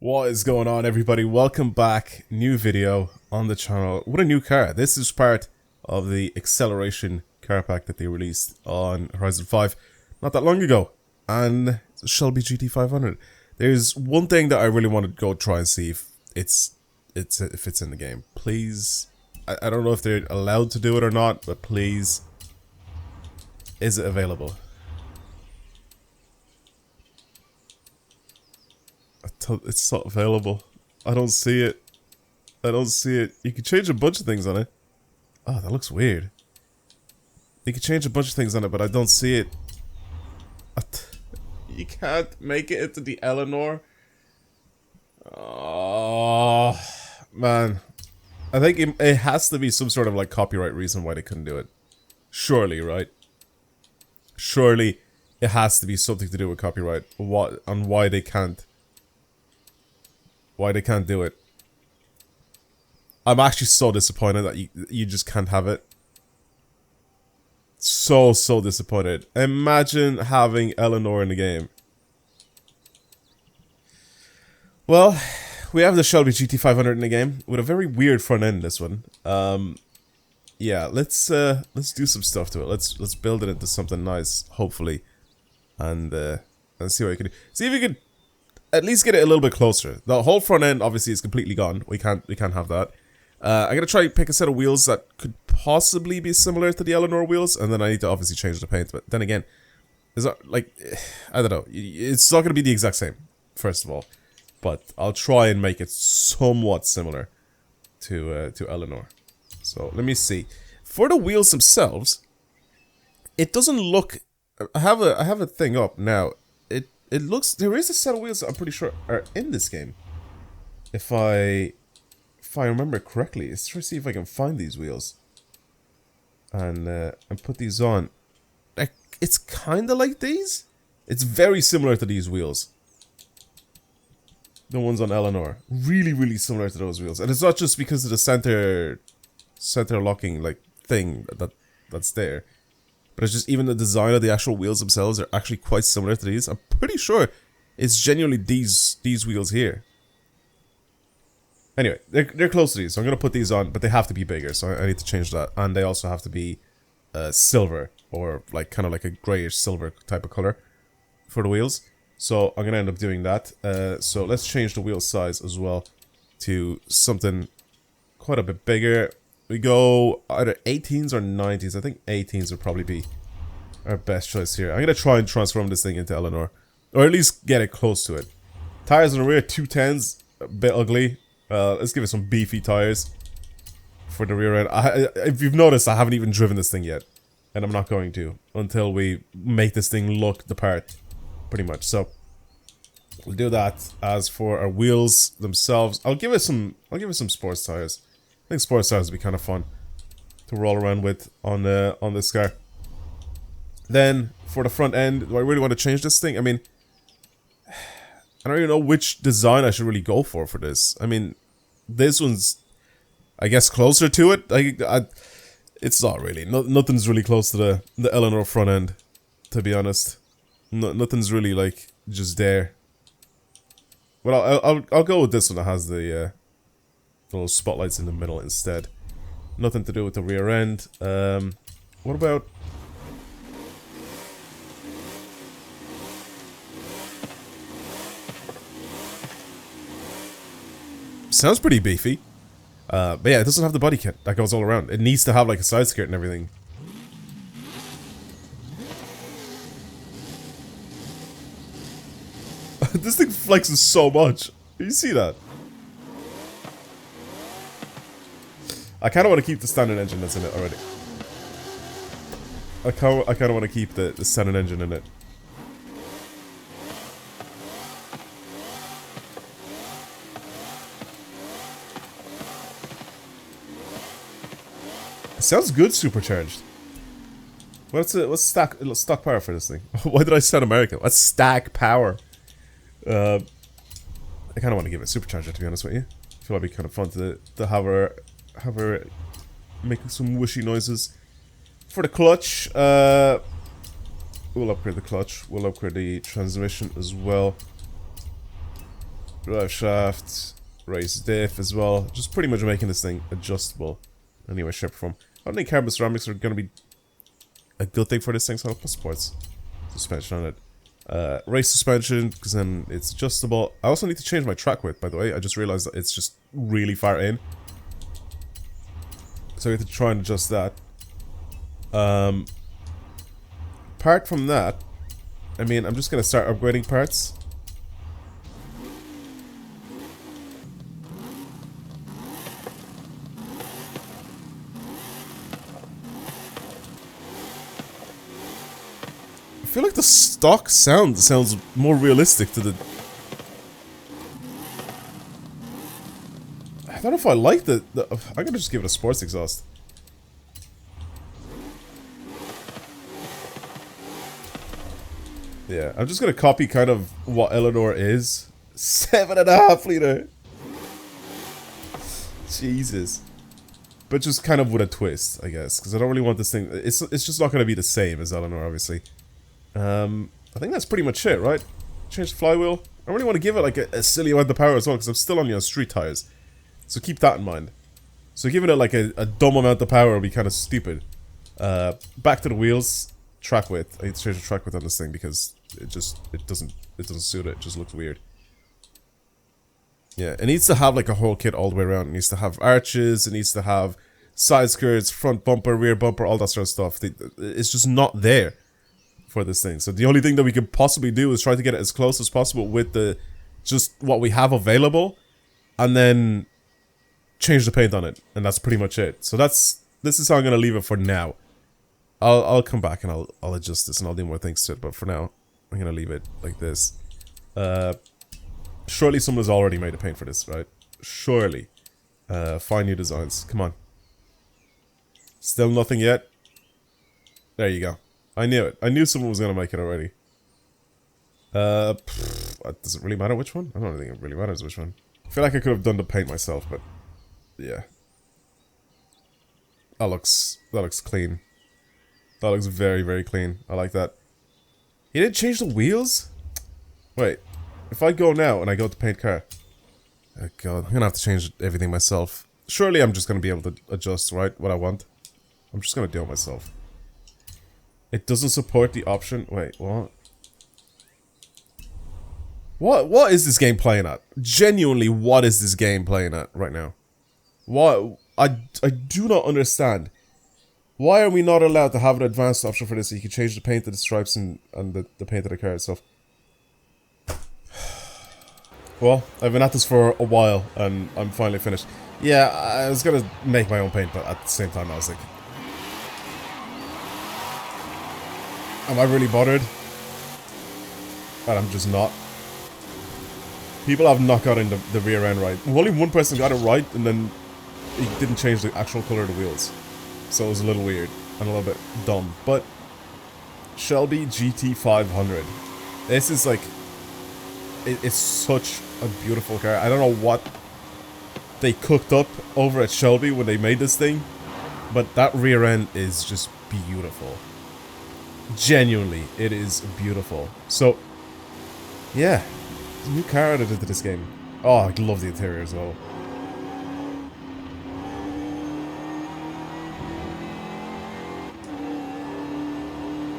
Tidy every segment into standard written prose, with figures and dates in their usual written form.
What is going on, everybody? Welcome back. New video on the channel with a new car. This is part of the acceleration car pack that they released on Horizon 5 not that long ago, and it's a Shelby GT500. There's one thing that I really want to go try and see if it's in the game. Please, I don't know if they're allowed to do it or not, but please, is it available? It's not available. I don't see it. I don't see it. You can change a bunch of things on it. Oh, that looks weird. You can change a bunch of things on it, but I don't see it. You can't make it into the Eleanor. Oh, man. I think it has to be some sort of like copyright reason why they couldn't do it. Surely, right? Surely it has to be something to do with copyright. What on why they can't. Why they can't do it. I'm actually so disappointed that you just can't have it. So disappointed. Imagine having Eleanor in the game. Well, we have the Shelby GT500 in the game with a very weird front end. This one. Yeah, let's do some stuff to it. Let's build it into something nice, hopefully, and see what we can do. See if we can at least get it a little bit closer. The whole front end obviously is completely gone. We can't have that. I'm gonna try to pick a set of wheels that could possibly be similar to the Eleanor wheels, and then I need to obviously change the paint. But then again, is that like, I don't know. It's not gonna be the exact same, first of all, but I'll try and make it somewhat similar to Eleanor. So let me see. For the wheels themselves, it doesn't look. I have a thing up now. It looks, there is a set of wheels that I'm pretty sure are in this game. If I remember correctly. Let's try to see if I can find these wheels. And put these on. Like, it's kinda like these. It's very similar to these wheels. The ones on Eleanor. Really similar to those wheels. And it's not just because of the center locking like thing that's there. But it's just even the design of the actual wheels themselves are actually quite similar to these. I'm pretty sure it's genuinely these wheels here. Anyway, they're close to these, so I'm gonna put these on, but they have to be bigger, so I need to change that. And they also have to be silver, or like kind of like a grayish silver type of color for the wheels. So I'm gonna end up doing that. So let's change the wheel size as well to something quite a bit bigger. We go either 18s or 90s. I think 18s would probably be our best choice here. I'm going to try and transform this thing into Eleanor. Or at least get it close to it. Tires on the rear, 210s. A bit ugly. Let's give it some beefy tires for the rear end. If you've noticed, I haven't even driven this thing yet. And I'm not going to. Until we make this thing look the part. Pretty much. So, we'll do that. As for our wheels themselves, I'll give it some sports tires. I think sports tires would be kind of fun to roll around with on this car. Then for the front end, do I really want to change this thing? I mean, I don't even know which design I should really go for this. I mean, this one's, I guess, closer to it. It's not really. Nothing's really close to the Eleanor front end, to be honest. Nothing's really like just there. Well, I'll go with this one that has the little spotlights in the middle instead. Nothing to do with the rear end. What about... Sounds pretty beefy. But yeah, it doesn't have the body kit that goes all around. It needs to have like a side skirt and everything. This thing flexes so much. You see that? I kind of want to keep the standard engine that's in it already. I kind of want to keep the standard engine in it. It sounds good supercharged. What's stock power for this thing? Why did I sound American? What's stack power? I kind of want to give it a supercharger, to be honest with you. I feel like it'd be kind of fun to have her making some whooshy noises. For the clutch, we'll upgrade the clutch. We'll upgrade the transmission as well. Drive shaft, raise diff as well. Just pretty much making this thing adjustable. Anyway, shape, form. I don't think carbon ceramics are going to be a good thing for this thing, so I'll put sports suspension on it. Race suspension, because then it's adjustable. I also need to change my track width, by the way. I just realized that it's just really far in. So I have to try and adjust that. Apart from that, I mean, I'm just going to start upgrading parts. I feel like the stock sounds more realistic to the... I don't know if I like the I'm gonna just give it a sports exhaust. Yeah, I'm just gonna copy kind of what Eleanor is. 7.5 liter. Jesus. But just kind of with a twist, I guess, because I don't really want this thing. It's just not gonna be the same as Eleanor, obviously. I think that's pretty much it, right? Change the flywheel. I don't really want to give it like a silly amount of power as well, because I'm still on street tires. So keep that in mind. So giving it like a dumb amount of power would be kind of stupid. Back to the wheels. Track width. I need to change the track width on this thing because it doesn't suit it. It just looks weird. Yeah, it needs to have like a whole kit all the way around. It needs to have arches. It needs to have side skirts, front bumper, rear bumper, all that sort of stuff. It's just not there for this thing. So the only thing that we could possibly do is try to get it as close as possible with just what we have available, and then change the paint on it, and that's pretty much it. So this is how I'm gonna leave it for now. I'll come back and I'll adjust this and I'll do more things to it, but for now I'm gonna leave it like this. Surely someone's already made a paint for this, right? Surely. Find new designs. Come on. Still nothing yet? There you go. I knew it. I knew someone was gonna make it already. Does it really matter which one? I don't think it really matters which one. I feel like I could have done the paint myself, but yeah. That looks clean. That looks very, very clean. I like that. He didn't change the wheels? Wait. If I go now and I go to paint car. Oh god, I'm gonna have to change everything myself. Surely I'm just gonna be able to adjust, right, what I want. I'm just gonna do it myself. It doesn't support the option. Wait, what? What is this game playing at? Genuinely, what is this game playing at right now? What? I do not understand. Why are we not allowed to have an advanced option for this so you can change the paint of the stripes and the paint of the car itself? Well, I've been at this for a while and I'm finally finished. Yeah, I was gonna make my own paint, but at the same time I was like, am I really bothered? But I'm just not. People have not gotten the rear end right. Only one person got it right, and then he didn't change the actual color of the wheels. So it was a little weird and a little bit dumb. But Shelby GT500. This is like, it's such a beautiful car. I don't know what they cooked up over at Shelby when they made this thing, but that rear end is just beautiful. Genuinely, it is beautiful. So, yeah. New car added into this game. Oh, I love the interior as well.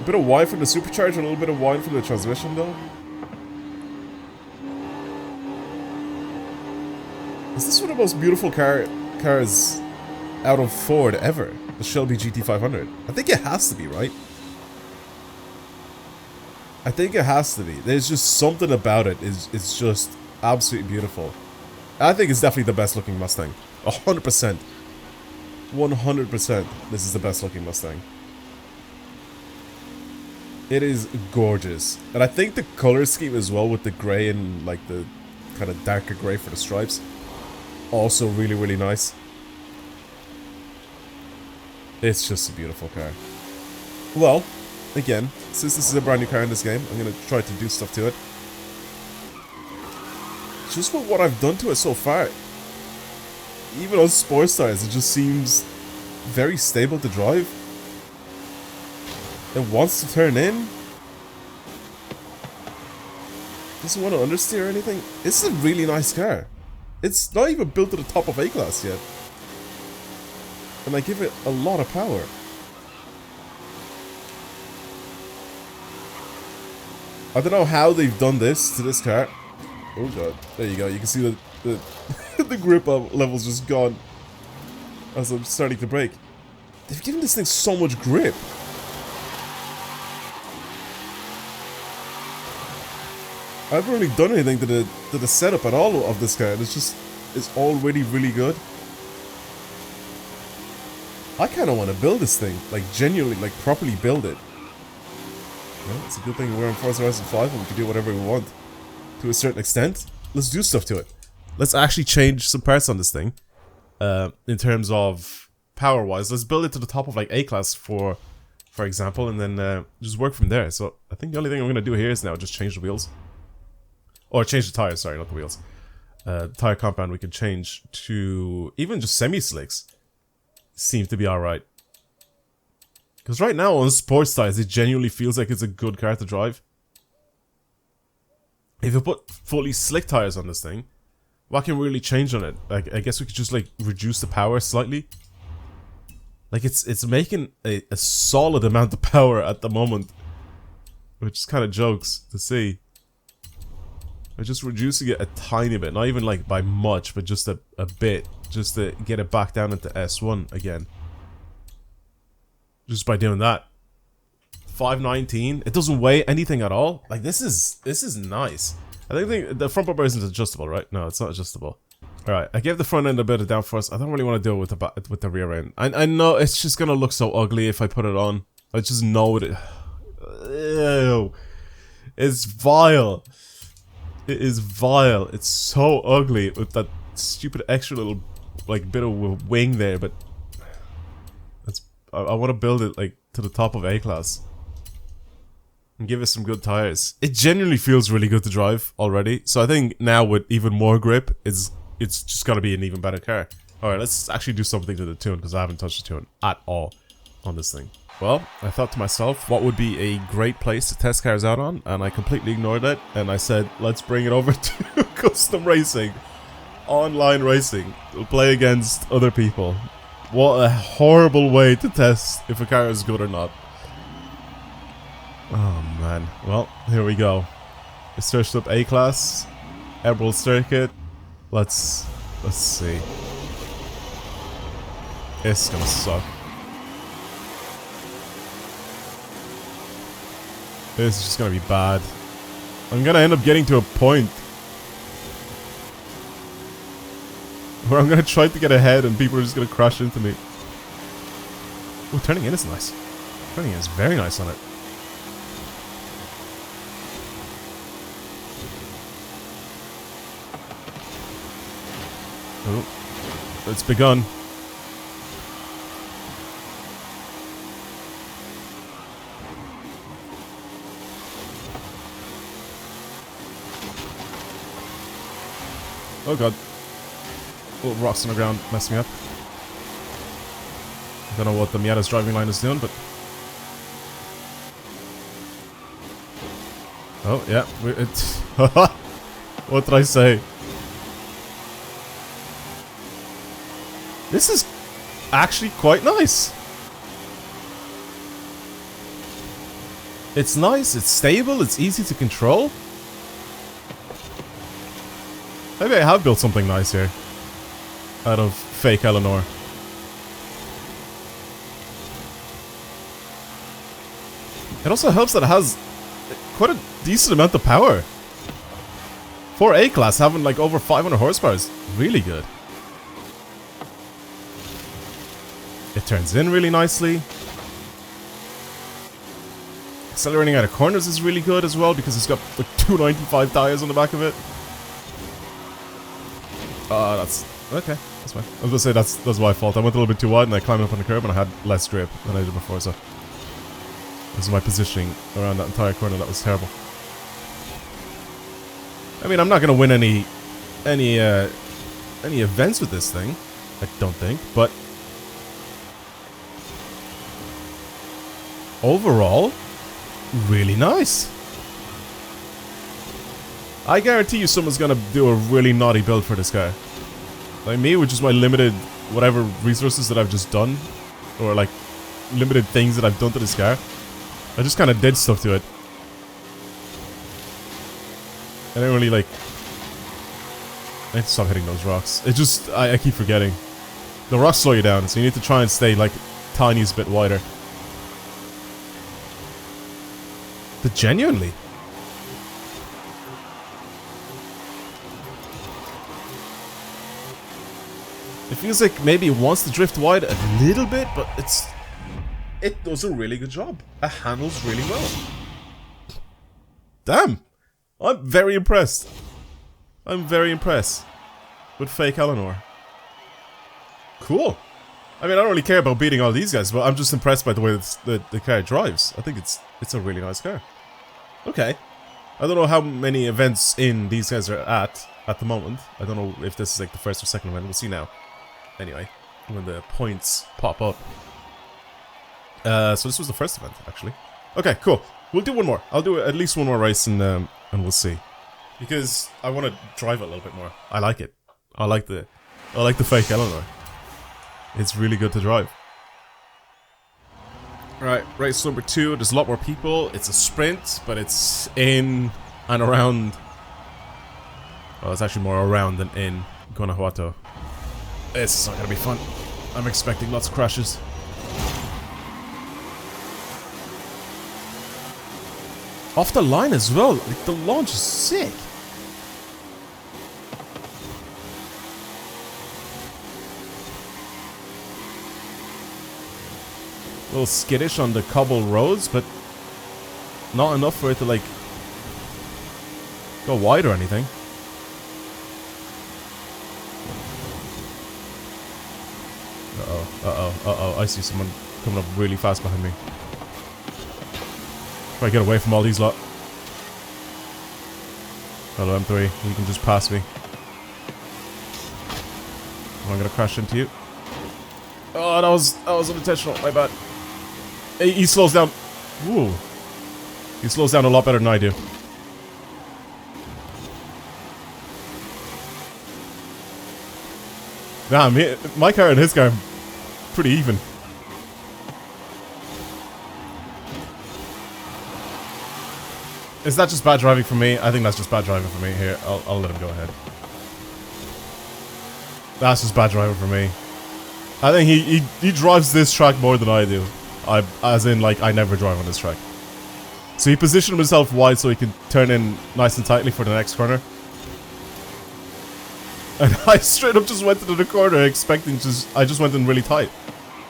A bit of whine from the supercharger, a little bit of whine from the transmission though. Is this one of the most beautiful cars out of Ford ever? The Shelby GT500. I think it has to be, right? I think it has to be. There's just something about it. It's just absolutely beautiful. I think it's definitely the best looking Mustang. 100%. 100%. This is the best looking Mustang. It is gorgeous. And I think the color scheme as well, with the grey and like the kind of darker grey for the stripes, also really, really nice. It's just a beautiful car. Well, again, since this is a brand new car in this game, I'm going to try to do stuff to it. Just with what I've done to it so far, even on sports tires, it just seems very stable to drive. It wants to turn in. Doesn't want to understeer or anything. This is a really nice car. It's not even built to the top of A-Class yet. And I give it a lot of power. I don't know how they've done this to this car. Oh god, there you go. You can see the the grip level's just gone as I'm starting to brake. They've given this thing so much grip. I haven't really done anything to the setup at all of this car, and it's already really good. I kind of want to build this thing, like genuinely, like properly build it. Well, it's a good thing we're on Forza Horizon 5 and we can do whatever we want to a certain extent. Let's do stuff to it. Let's actually change some parts on this thing. In terms of power-wise, let's build it to the top of like A-Class for example, and then just work from there. So I think the only thing I'm going to do here is now just change the wheels. Or change the tires, sorry, not the wheels. The tire compound we can change to even just semi-slicks. Seems to be alright. Because right now on sports tires, it genuinely feels like it's a good car to drive. If you put fully slick tires on this thing, what can we really change on it? Like, I guess we could just like reduce the power slightly. Like it's making a solid amount of power at the moment. Which is kind of jokes to see. We're just reducing it a tiny bit, not even like by much, but just a bit, just to get it back down into S1 again. Just by doing that. 519, it doesn't weigh anything at all. Like this is nice. I think the front bumper isn't adjustable, right? No, it's not adjustable. All right, I gave the front end a bit of downforce. I don't really want to do it with the rear end. I know it's just gonna look so ugly if I put it on. I just know it. Ew, it's vile. It is vile. It's so ugly with that stupid extra little like bit of wing there, but I want to build it like to the top of A-Class and give it some good tires. It genuinely feels really good to drive already, so I think now with even more grip, it's just gotta be an even better car. All right, let's actually do something to the tune because I haven't touched the tune at all on this thing. Well, I thought to myself, what would be a great place to test cars out on, and I completely ignored it, and I said, let's bring it over to custom racing, online racing. We'll play against other people. What a horrible way to test if a car is good or not. Oh man. Well, here we go. We searched up A-Class, Emerald Circuit. Let's see. It's gonna suck. This is just gonna be bad. I'm gonna end up getting to a point where I'm gonna try to get ahead and people are just gonna crash into me. Oh, turning in is nice. Turning in is very nice on it. Oh, it's begun. Oh god. Little rocks on the ground messing me up. I don't know what the Miata's driving line is doing, but... Oh, yeah. What did I say? This is actually quite nice. It's nice, it's stable, it's easy to control. Maybe I have built something nice here. Out of fake Eleanor. It also helps that it has quite a decent amount of power. For A-Class, having like over 500 horsepower is really good. It turns in really nicely. Accelerating out of corners is really good as well because it's got like 295 tires on the back of it. That's okay. That's fine. I was gonna say that's my fault. I went a little bit too wide and I climbed up on the curb and I had less grip than I did before. So this is my positioning around that entire corner. That was terrible. I mean, I'm not gonna win any events with this thing. I don't think, but overall, really nice. I guarantee you someone's gonna do a really naughty build for this guy. Like me, with just my limited whatever resources that I've just done, or like limited things that I've done to this car. I just kind of did stuff to it. I didn't really like... I need to stop hitting those rocks. It just... I keep forgetting. The rocks slow you down, so you need to try and stay like tiniest bit wider. But genuinely... it feels like maybe it wants to drift wide a little bit, but it does a really good job. It handles really well. Damn! I'm very impressed. I'm very impressed with fake Eleanor. Cool. I mean, I don't really care about beating all these guys, but I'm just impressed by the way the car drives. I think it's a really nice car. Okay. I don't know how many events in these guys are at the moment. I don't know if this is like the first or second event. We'll see now. Anyway, when the points pop up. So this was the first event, actually. Okay, cool. We'll do one more. I'll do at least one more race and we'll see. Because I want to drive it a little bit more. I like it. I like the fake Eleanor. It's really good to drive. Right, race number 2. There's a lot more people. It's a sprint, but it's in and around. Well, it's actually more around than in Guanajuato. This is not gonna be fun. I'm expecting lots of crashes. Off the line as well. Like, the launch is sick. A little skittish on the cobble roads, but not enough for it to like go wide or anything. Uh-oh, I see someone coming up really fast behind me. Try to get away from all these lot. Hello, M3, you can just pass me. I'm gonna crash into you. Oh, that was unintentional, my bad. He slows down. Ooh. He slows down a lot better than I do. Damn, my car and his car are pretty even. Is that just bad driving for me? I think that's just bad driving for me. Here, I'll let him go ahead. That's just bad driving for me. I think he drives this track more than I do. As in, like, I never drive on this track. So he positioned himself wide so he can turn in nice and tightly for the next corner. And I straight up just went into the corner expecting I just went in really tight.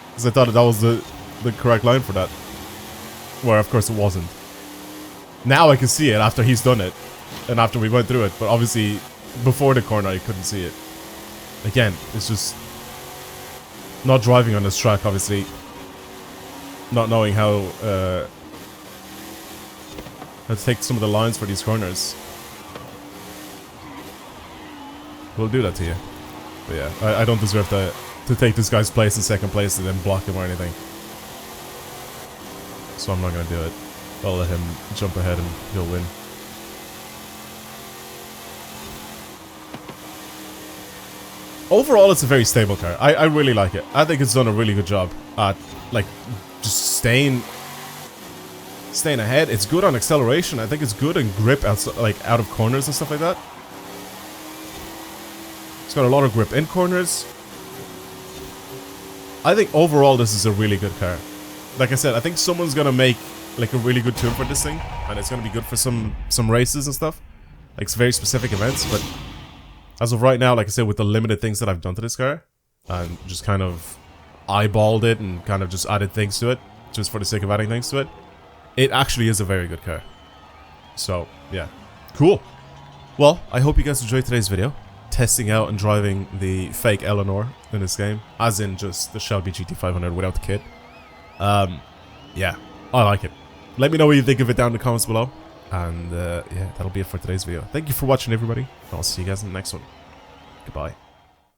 Because I thought that was the correct line for that. Where, of course, it wasn't. Now I can see it after he's done it. And after we went through it. But obviously, before the corner, I couldn't see it. Again, it's just... not driving on this track, obviously. Not knowing how to take some of the lines for these corners. We'll do that to you. But yeah, I don't deserve to take this guy's place in second place and then block him or anything. So I'm not gonna do it. I'll let him jump ahead and he'll win. Overall, it's a very stable car. I really like it. I think it's done a really good job at, like, just staying ahead. It's good on acceleration. I think it's good in grip outside, like, out of corners and stuff like that. It's got a lot of grip in corners. I think overall this is a really good car. Like I said, I think someone's gonna make like a really good tune for this thing, and it's gonna be good for some races and stuff, like very specific events. But as of right now, like I said, with the limited things that I've done to this car, and just kind of eyeballed it and kind of just added things to it, just for the sake of adding things to it, it actually is a very good car. So yeah, cool. Well, I hope you guys enjoyed today's video. Testing out and driving the fake Eleanor in this game, as in just the Shelby GT500 without the kit. Yeah, I like it. Let me know what you think of it down in the comments below. And yeah, that'll be it for today's video. Thank you for watching, everybody. I'll see you guys in the next one. Goodbye.